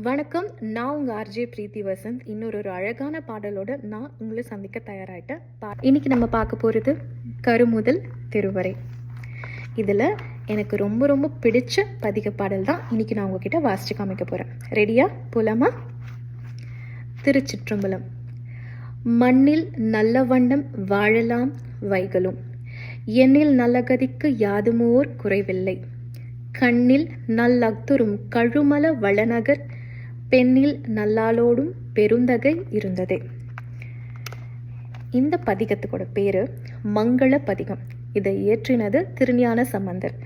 வணக்கம். நான் உங்கள் ஆர்ஜே பிரீத்தி வசந்த். இன்னொரு அழகான பாடலோடு நான் உங்களை சந்திக்க தயாராகிட்டேன். இன்றைக்கி நம்ம பார்க்க போகிறது கருமுதல் திருவரை. இதில் எனக்கு ரொம்ப ரொம்ப பிடிச்ச பதிக பாடல் தான் இன்றைக்கி நான் உங்ககிட்ட வாசித்து காமிக்க போகிறேன். ரெடியா? போலாமா? திருச்சிற்றம்பலம். மண்ணில் நல்ல வண்ணம் வாழலாம் வைகளும், எண்ணில் நல்ல கதிக்கு யாதுமோர் குறைவில்லை, கண்ணில் நல்லத்துறும் கழுமல வளநகர், பெண்ணில் நல்லாளோடும் பெருந்தகை இருந்ததே. இந்த பதிகத்துக்கோட பேர் மங்கள பதிகம். இதை இயற்றினது திருஞான சம்பந்தர்.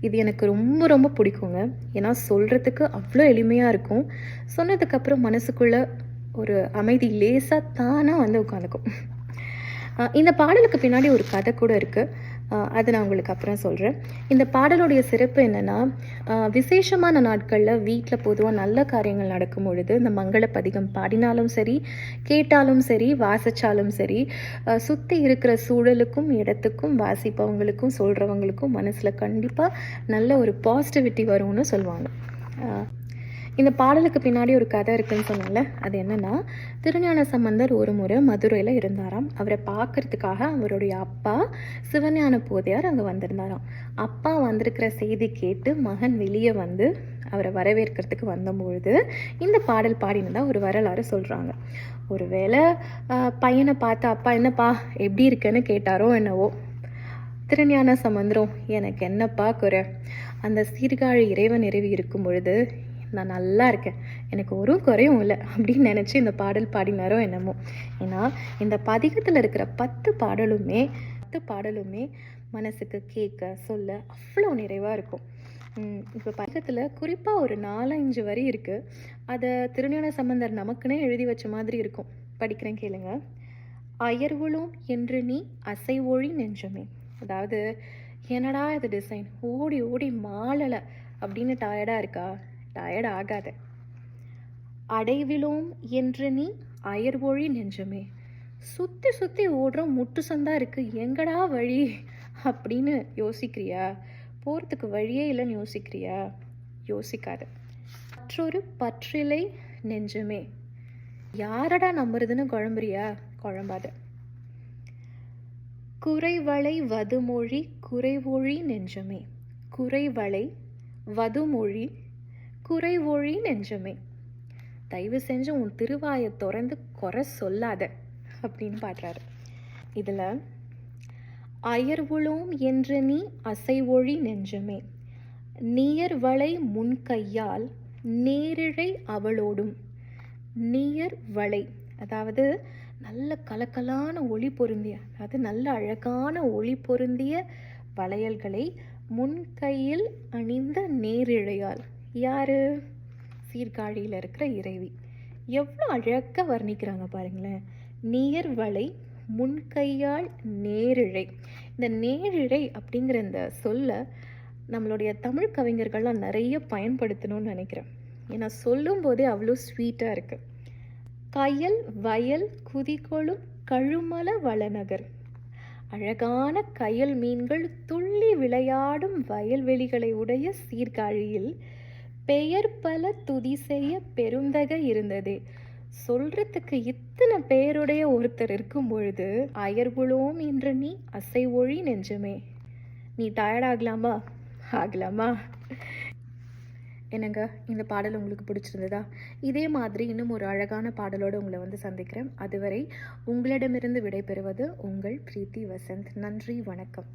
இது எனக்கு ரொம்ப ரொம்ப பிடிக்குங்க. ஏன்னா சொல்கிறதுக்கு அவ்வளோ எளிமையாக இருக்கும். சொன்னதுக்கப்புறம் மனசுக்குள்ளே ஒரு அமைதி லேசாக தானாக வந்து உட்காந்துக்கும். இந்த பாடலுக்கு பின்னாடி ஒரு கதை கூட இருக்குது. அதை நான் உங்களுக்கு அப்புறம் சொல்கிறேன். இந்த பாடலுடைய சிறப்பு என்னென்னா, விசேஷமான நாட்களில் வீட்டில் பொதுவாக நல்ல காரியங்கள் நடக்கும் பொழுது இந்த மங்கள பதிகம் பாடினாலும் சரி, கேட்டாலும் சரி, வாசித்தாலும் சரி, சுற்றி இருக்கிற சூழலுக்கும் இடத்துக்கும் வாசிப்பவங்களுக்கும் சொல்கிறவங்களுக்கும் மனசில் கண்டிப்பாக நல்ல ஒரு பாசிட்டிவிட்டி வரும்னு சொல்லுவாங்க. இந்த பாடலுக்கு பின்னாடி ஒரு கதை இருக்குன்னு சொன்னால, அது என்னென்னா, திருஞான சம்பந்தர் ஒரு முறை மதுரையில் இருந்தாராம். அவரை பார்க்கறதுக்காக அவருடைய அப்பா சிவஞான போதையார் அங்கே வந்திருந்தாராம். அப்பா வந்திருக்கிற செய்தி கேட்டு மகன் வெளியே வந்து அவரை வரவேற்கிறதுக்கு வந்தபொழுது இந்த பாடல் பாடினதா ஒரு வரலாறு சொல்கிறாங்க. ஒரு வேளை பையனை பார்த்து அப்பா என்னப்பா எப்படி இருக்குன்னு கேட்டாரோ என்னவோ, திருஞான சம்பந்தரும் எனக்கு என்னப்பா குறை, அந்த சீர்காழி இறைவன் இறைவி இருக்கும் பொழுது நான் நல்லா இருக்கேன், எனக்கு ஒரு குறையும் இல்லை அப்படின்னு நினச்சி இந்த பாடல் பாடினாரோ என்னமோ. ஏன்னா இந்த பதிகத்தில் இருக்கிற 10 பாடலுமே மனசுக்கு கேட்க சொல்ல அவ்வளோ நிறைவாக இருக்கும். இப்போ பதிகத்தில் குறிப்பாக ஒரு 4-5 வரி இருக்குது. அதை திருஞான சம்பந்தர் நமக்குன்னே எழுதி வச்ச மாதிரி இருக்கும். படிக்கிறேன், கேளுங்க. அயர்வுளும் என்று நீ அசைவொழி நெஞ்சமே. அதாவது, என்னடா இது டிசைன், ஓடி ஓடி மாளலை அப்படின்னு டயர்டாக இருக்கா? டயர்ட் ஆகாத. அடைவிலோம் என்று நீ அயர்வொழி நெஞ்சமே. சுற்றி சுற்றி ஓடுறோம், முட்டு சந்தா இருக்கு, எங்கடா வழி அப்படின்னு யோசிக்கிறியா? போகிறதுக்கு வழியே இல்லைன்னு யோசிக்கிறியா? யோசிக்காத. மற்றொரு பற்றிலை நெஞ்சமே. யாரடா நம்புறதுன்னு குழம்புறியா? குழம்பாத. குறைவளை வதுமொழி குறைவொழி நெஞ்சமே. குறைவளை வதுமொழி குறைவொழி நெஞ்சமே. தயவு செஞ்சு உன் திருவாயை திறந்து குறை சொல்லாத அப்படின்னு பாடுறாரு. இதில் அயர்வுளோம் என்று நீ அசைவொழி நெஞ்சமே, நீயர்வளை முன்கையால் நேரிழை அவளோடும். நீயர்வளை அதாவது நல்ல கலக்கலான ஒளி பொருந்திய, அதாவது நல்ல அழகான ஒளி பொருந்திய வளையல்களை முன்கையில் அணிந்த நேரிழையால். யாரு? சீர்காழியில் இருக்கிற இறைவி. எவ்வளோ அழகாக வர்ணிக்கிறாங்க பாருங்களேன். நீயர்வளை முன்கையால் நேரிழை. இந்த நேரிழை அப்படிங்கிற இந்த சொல்ல நம்மளுடைய தமிழ் கவிஞர்கள்லாம் நிறைய பயன்படுத்தணும்னு நினைக்கிறேன். ஏன்னா சொல்லும் போதே அவ்வளோ ஸ்வீட்டாக இருக்குது. கயல் வயல் குதிகொளும் கழுமல வளநகர். அழகான கயல் மீன்கள் துள்ளி விளையாடும் வயல்வெளிகளை உடைய சீர்காழியில் பெயர் பல துதி செய்ய பெருந்தகை இருந்ததே. சொல்றதுக்கு இத்தனை பெயருடைய ஒருத்தர் இருக்கும் பொழுது அயர்வுளோம் என்று நீ அசைவொழி நெஞ்சமே. நீ டயர்ட் ஆகலாமா? என்னங்க, இந்த பாடல் உங்களுக்கு பிடிச்சிருந்ததா? இதே மாதிரி இன்னும் ஒரு அழகான பாடலோடு உங்களை வந்து சந்திக்கிறேன். அதுவரை உங்களிடமிருந்து விடைபெறுவது உங்கள் பிரீத்தி வசந்த். நன்றி, வணக்கம்.